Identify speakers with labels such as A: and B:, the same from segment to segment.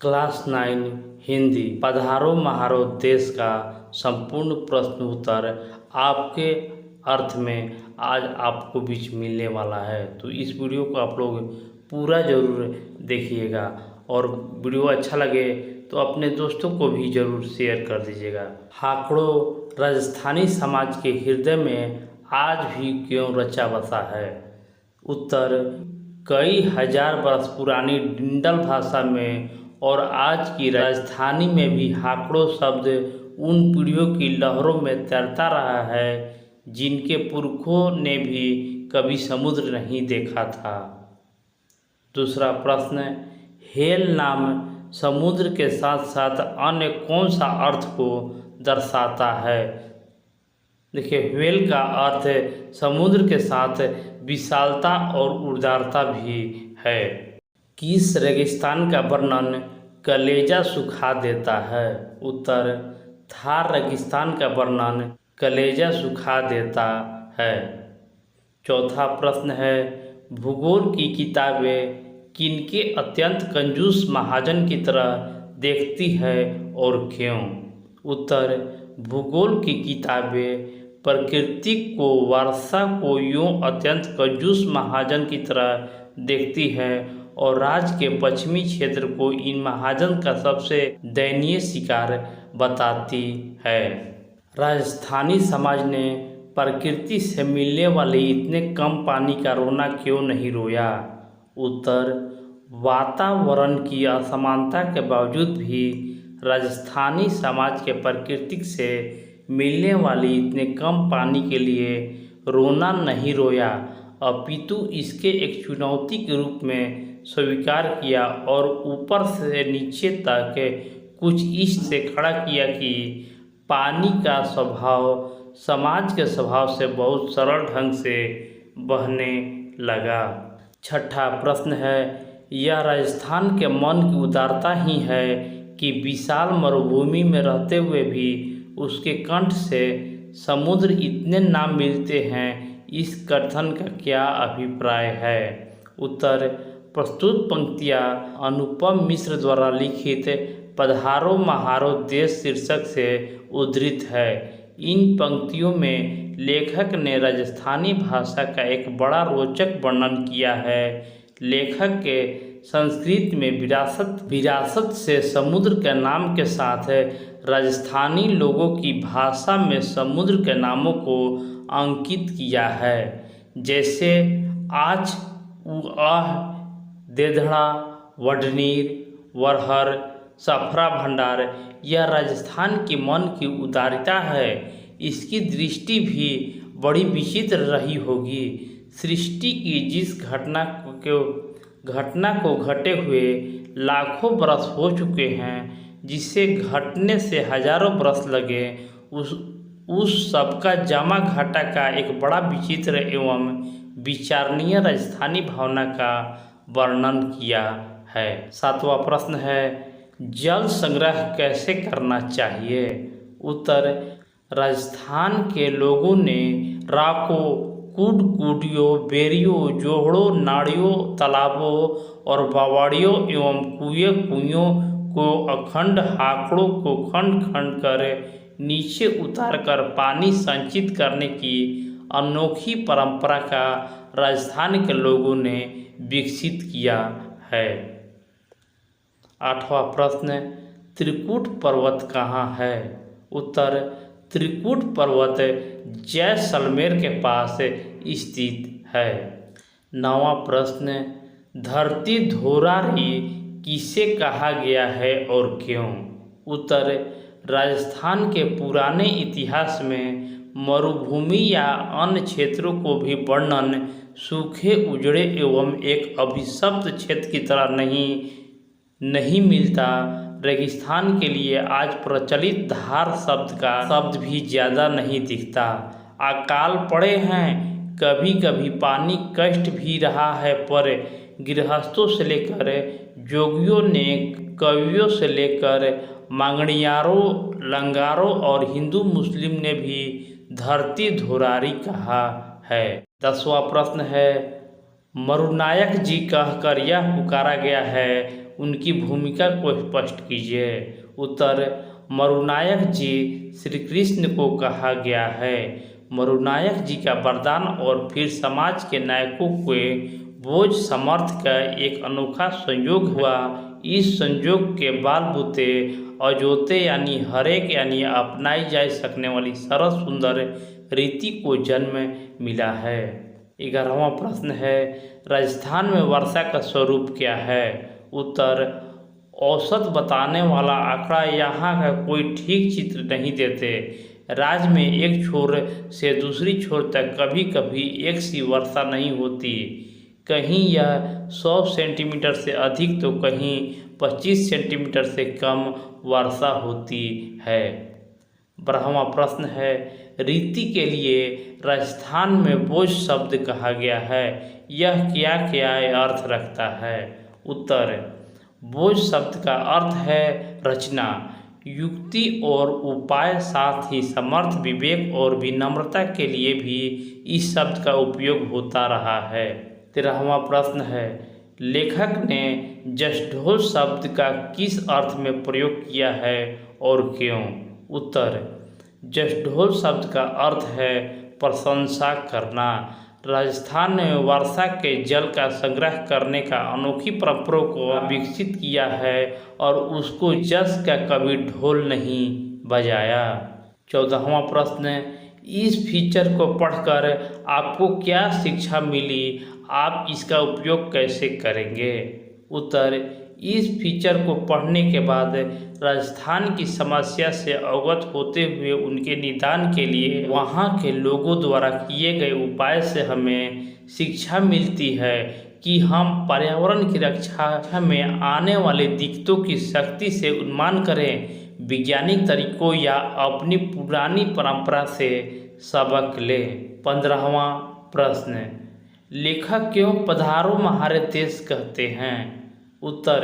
A: Class 9 Hindi पधारो महारो देश का संपूर्ण प्रश्न उत्तर आपके अर्थ में आज आपको बीच मिलने वाला है। तो इस वीडियो को आप लोग पूरा ज़रूर देखिएगा और वीडियो अच्छा लगे तो अपने दोस्तों को भी ज़रूर शेयर कर दीजिएगा। हाकड़ो राजस्थानी समाज के हृदय में आज भी क्यों रचा बसा है? उत्तर, कई हजार वर्ष पुरानी डिंडल भाषा में और आज की राजधानी में भी हाकड़ो शब्द उन पीढ़ियों की लहरों में तैरता रहा है जिनके पुरखों ने भी कभी समुद्र नहीं देखा था। दूसरा प्रश्न, हेल नाम समुद्र के साथ साथ अन्य कौन सा अर्थ को दर्शाता है? देखिए, व्हेल का अर्थ समुद्र के साथ विशालता और उदारता भी है। किस रेगिस्तान का वर्णन कलेजा सुखा देता है? उत्तर, थार रेगिस्तान का वर्णन कलेजा सुखा देता है। चौथा प्रश्न है, भूगोल की किताबें किनके अत्यंत कंजूस महाजन की तरह देखती है और क्यों? उत्तर, भूगोल की किताबें प्रकृति को वर्षा को यूं अत्यंत कंजूस महाजन की तरह देखती है और राज्य के पश्चिमी क्षेत्र को इन महाजन का सबसे दयनीय शिकार बताती है। राजस्थानी समाज ने प्रकृति से मिलने वाले इतने कम पानी का रोना क्यों नहीं रोया? उत्तर, वातावरण की असमानता के बावजूद भी राजस्थानी समाज के प्रकृति से मिलने वाली इतने कम पानी के लिए रोना नहीं रोया, अपितु इसके एक चुनौती के रूप में स्वीकार किया और ऊपर से नीचे तक कुछ इस से खड़ा किया कि पानी का स्वभाव समाज के स्वभाव से बहुत सरल ढंग से बहने लगा। छठा प्रश्न है, यह राजस्थान के मन की उदारता ही है कि विशाल मरुभूमि में रहते हुए भी उसके कंठ से समुद्र इतने नाम मिलते हैं? इस कथन का क्या अभिप्राय है? उत्तर, प्रस्तुत पंक्तियाँ अनुपम मिश्र द्वारा लिखित पधारो महारो देश शीर्षक से उद्धृत है। इन पंक्तियों में लेखक ने राजस्थानी भाषा का एक बड़ा रोचक वर्णन किया है। लेखक के संस्कृत में विरासत से समुद्र के नाम के साथ राजस्थानी लोगों की भाषा में समुद्र के नामों को अंकित किया है, जैसे आच, आह, देधड़ा, वडनीर, वरहर, सफरा भंडार। यह राजस्थान की मन की उदारता है। इसकी दृष्टि भी बड़ी विचित्र रही होगी। सृष्टि की जिस घटना को घटे हुए लाखों बरस हो चुके हैं, जिसे घटने से हजारों बरस लगे, उस सब का जमा घाटा का एक बड़ा विचित्र एवं विचारणीय राजस्थानी भावना का वर्णन किया है। सातवां प्रश्न है, जल संग्रह कैसे करना चाहिए? उत्तर, राजस्थान के लोगों ने राकों, कुडकुडियों, बेरियों, जोहड़ों, नाड़ियों, तालाबों और बावड़ियों एवं कुइयों को अखंड हाकड़ों को खंड खंड कर नीचे उतार कर पानी संचित करने की अनोखी परंपरा का राजस्थान के लोगों ने विकसित किया है। आठवां प्रश्न, त्रिकुट पर्वत कहाँ है? उत्तर, त्रिकुट पर्वत जैसलमेर के पास स्थित है। नौवां प्रश्न, धरती धोरारी किसे कहा गया है और क्यों? उत्तर, राजस्थान के पुराने इतिहास में मरुभूमि या अन्य क्षेत्रों को भी वर्णन सूखे, उजड़े एवं एक अभिशप्त क्षेत्र की तरह नहीं मिलता। रेगिस्तान के लिए आज प्रचलित धार शब्द भी ज़्यादा नहीं दिखता। अकाल पड़े हैं, कभी कभी पानी कष्ट भी रहा है, पर गृहस्थों से लेकर जोगियों ने, कवियों से लेकर मांगणियारों, लंगारों और हिंदू मुस्लिम ने भी धरती धोरारी कहा है। 10वां प्रश्न है, मरुनायक जी कहकर यह पुकारा गया है, उनकी भूमिका को स्पष्ट कीजिए। उत्तर, मरुनायक जी श्री कृष्ण को कहा गया है। मरुनायक जी का वरदान और फिर समाज के नायकों के बोझ समर्थ का एक अनोखा संयोग हुआ। इस संयोग के बाल बूते अजोते यानी हरेक यानी अपनाई जा सकने वाली सरल सुंदर रीति को जन्म मिला है। 11वां प्रश्न है, राजस्थान में वर्षा का स्वरूप क्या है? उत्तर, औसत बताने वाला आंकड़ा यहाँ का कोई ठीक चित्र नहीं देते। राज्य में एक छोर से दूसरी छोर तक कभी कभी एक सी वर्षा नहीं होती। कहीं यह 100 सेंटीमीटर से अधिक तो कहीं 25 सेंटीमीटर से कम वर्षा होती है। 12वां प्रश्न है, रीति के लिए राजस्थान में बोझ शब्द कहा गया है, यह क्या क्या अर्थ रखता है? उत्तर, बोझ शब्द का अर्थ है रचना, युक्ति और उपाय, साथ ही समर्थ, विवेक और विनम्रता के लिए भी इस शब्द का उपयोग होता रहा है। 13वां प्रश्न है, लेखक ने जसढोल शब्द का किस अर्थ में प्रयोग किया है और क्यों? उत्तर, जसढोल शब्द का अर्थ है प्रशंसा करना। राजस्थान ने वर्षा के जल का संग्रह करने का अनोखी परंपरा को विकसित किया है और उसको जस का कभी ढोल नहीं बजाया। 14वां प्रश्न, इस फीचर को पढ़कर आपको क्या शिक्षा मिली? आप इसका उपयोग कैसे करेंगे? उत्तर, इस फीचर को पढ़ने के बाद राजस्थान की समस्या से अवगत होते हुए उनके निदान के लिए वहाँ के लोगों द्वारा किए गए उपाय से हमें शिक्षा मिलती है कि हम पर्यावरण की रक्षा में आने वाले दिक्कतों की सख्ती से उन्मूलन करें, वैज्ञानिक तरीकों या अपनी पुरानी परंपरा से सबक लें। 15वां प्रश्न, लेखक क्यों पधारो महारे देश कहते हैं? उत्तर,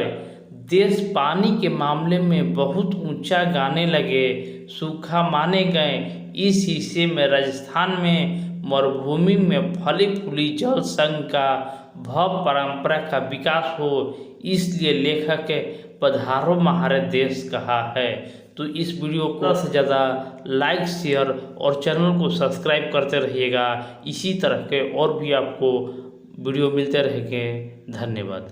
A: देश पानी के मामले में बहुत ऊंचा गाने लगे, सूखा माने गए। इस हिस्से में राजस्थान में मरुभूमि में फली फूली जल संघ का भव्य परंपरा का विकास हो, इसलिए लेखक पधारो महारे देश कहा है। तो इस वीडियो को ज़्यादा से ज़्यादा लाइक, शेयर और चैनल को सब्सक्राइब करते रहिएगा। इसी तरह के और भी आपको वीडियो मिलते रहेंगे। धन्यवाद।